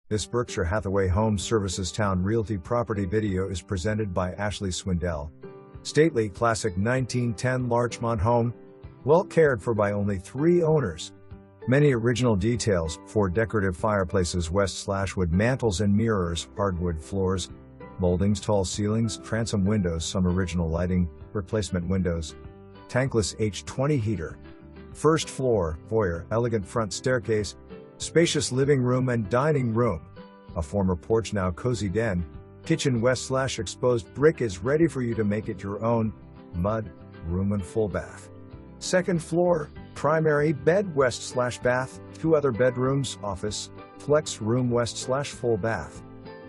This Berkshire Hathaway Home Services Towne Realty property video is presented by Ashley Swindell. Stately classic 1910 Larchmont home, well cared for by only 3 owners. Many original details: 4 decorative fireplaces, west/wood mantels and mirrors, hardwood floors, moldings, tall ceilings, transom windows, some original lighting, replacement windows, tankless H20 heater. First floor, foyer, elegant front staircase, spacious living room and dining room. A former porch, now cozy den. Kitchen west/exposed brick is ready for you to make it your own. Mud room and full bath. Second floor, primary bed west/bath, 2 other bedrooms, office, flex room west/full bath.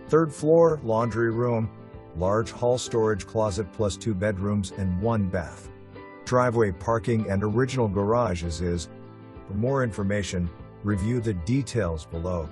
Third floor, laundry room, large hall storage closet plus 2 bedrooms and 1 bath. Driveway parking and original garages is. For more information, review the details below.